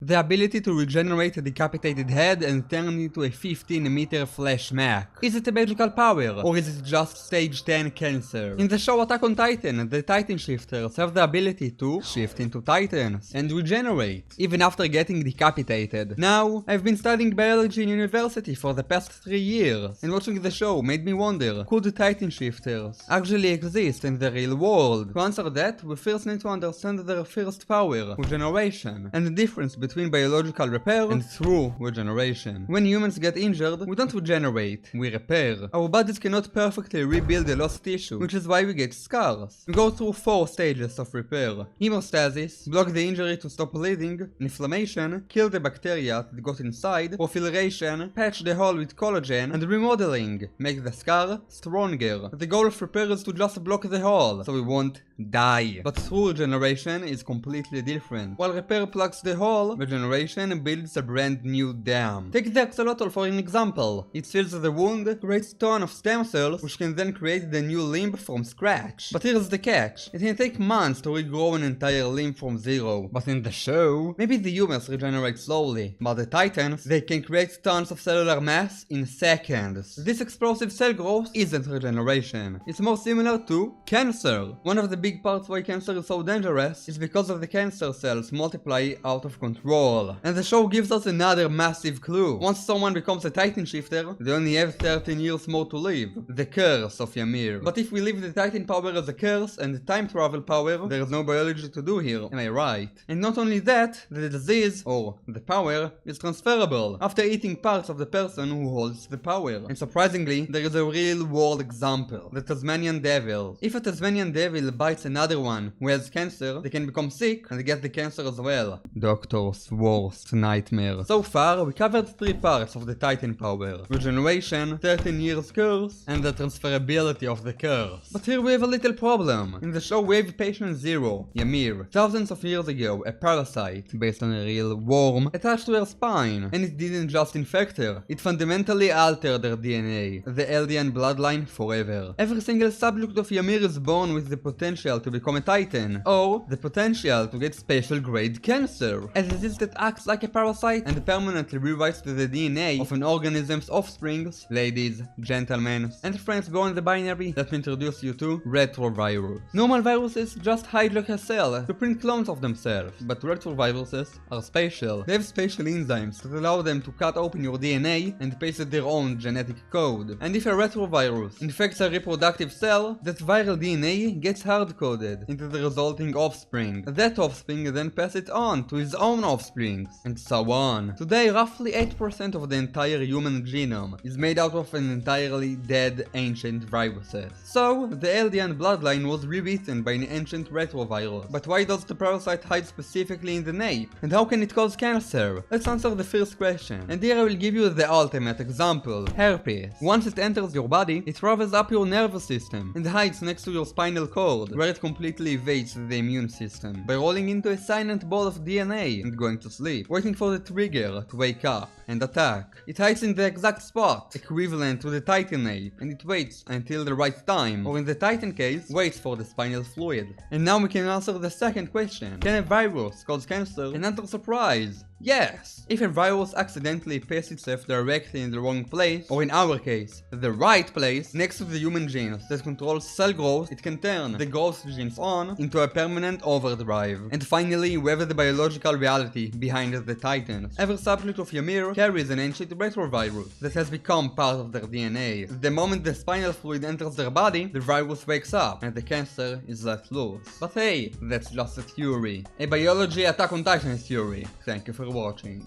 The ability to regenerate a decapitated head and turn it into a 15-meter flesh mech. Is it a magical power, or is it just stage 10 cancer? In the show Attack on Titan, the Titan Shifters have the ability to shift into Titans and regenerate, even after getting decapitated. Now, I've been studying biology in university for the past 3 years, and watching the show made me wonder, could Titan Shifters actually exist in the real world? To answer that, we first need to understand their first power, regeneration, and the difference between biological repair and true regeneration. When humans get injured, we don't regenerate, we repair. Our bodies cannot perfectly rebuild the lost tissue, which is why we get scars. We go through 4 stages of repair: hemostasis, block the injury to stop bleeding; inflammation, kill the bacteria that got inside; proliferation, patch the hole with collagen; and remodeling, make the scar stronger. The goal of repair is to just block the hole, so we won't die. But true regeneration is completely different. While repair plugs the hole, regeneration builds a brand new dam. Take the axolotl for an example. It seals the wound, creates a ton of stem cells, which can then create the new limb from scratch. But here's the catch: it can take months to regrow an entire limb from zero. But in the show, maybe the humans regenerate slowly, but the Titans, they can create tons of cellular mass in seconds. This explosive cell growth isn't regeneration. It's more similar to cancer. One of the big parts why cancer is so dangerous is because of the cancer cells multiply out of control. And the show gives us another massive clue. Once someone becomes a Titan shifter, they only have 13 years more to live. The curse of Ymir. But if we leave the Titan power as a curse and the time travel power, there is no biology to do here, am I right? And not only that, the disease, or the power, is transferable after eating parts of the person who holds the power. And surprisingly, there is a real world example: the Tasmanian Devil. If a Tasmanian Devil bites another one who has cancer, they can become sick and get the cancer as well. Doctor's worst nightmare. So far, we covered 3 parts of the Titan power: regeneration, 13 years curse, and the transferability of the curse. But here we have a little problem. In the show we have patient 0, Ymir. Thousands of years ago, a parasite, based on a real worm, attached to her spine. And it didn't just infect her, it fundamentally altered her DNA, the alien bloodline forever. Every single subject of Ymir is born with the potential to become a Titan, or the potential to get special grade cancer, as it is that acts like a parasite and permanently rewrites the DNA of an organism's offsprings. Ladies, gentlemen, and friends born in the binary, let me introduce you to retrovirus. Normal viruses just hijack a cell to print clones of themselves, but retroviruses are special. They have special enzymes that allow them to cut open your DNA and paste their own genetic code. And if a retrovirus infects a reproductive cell, that viral DNA gets hard-coded into the resulting offspring. That offspring then passes it on to his own offsprings, and so on. Today, roughly 8% of the entire human genome is made out of an entirely dead ancient viruses. So, the alien bloodline was rewritten by an ancient retrovirus. But why does the parasite hide specifically in the nape? And how can it cause cancer? Let's answer the first question. And here I will give you the ultimate example: herpes. Once it enters your body, it travels up your nervous system and hides next to your spinal cord, where it completely evades the immune system by rolling into a silent ball of DNA and going to sleep, waiting for the trigger to wake up and attack. It hides in the exact spot equivalent to the Titan nape, and it waits until the right time, or in the Titan case, waits for the spinal fluid. And now we can answer the second question: can a virus cause cancer? And answer surprise: yes! If a virus accidentally pastes itself directly in the wrong place, or in our case, the right place, next to the human genes that controls cell growth, it can turn the growth genes on into a permanent overdrive. And finally, we have the biological reality behind the Titans. Every subject of Ymir carries an ancient retrovirus that has become part of their DNA. The moment the spinal fluid enters their body, the virus wakes up, and the cancer is let loose. But hey, that's just a theory. A biology Attack on Titan theory. Thank you for watching.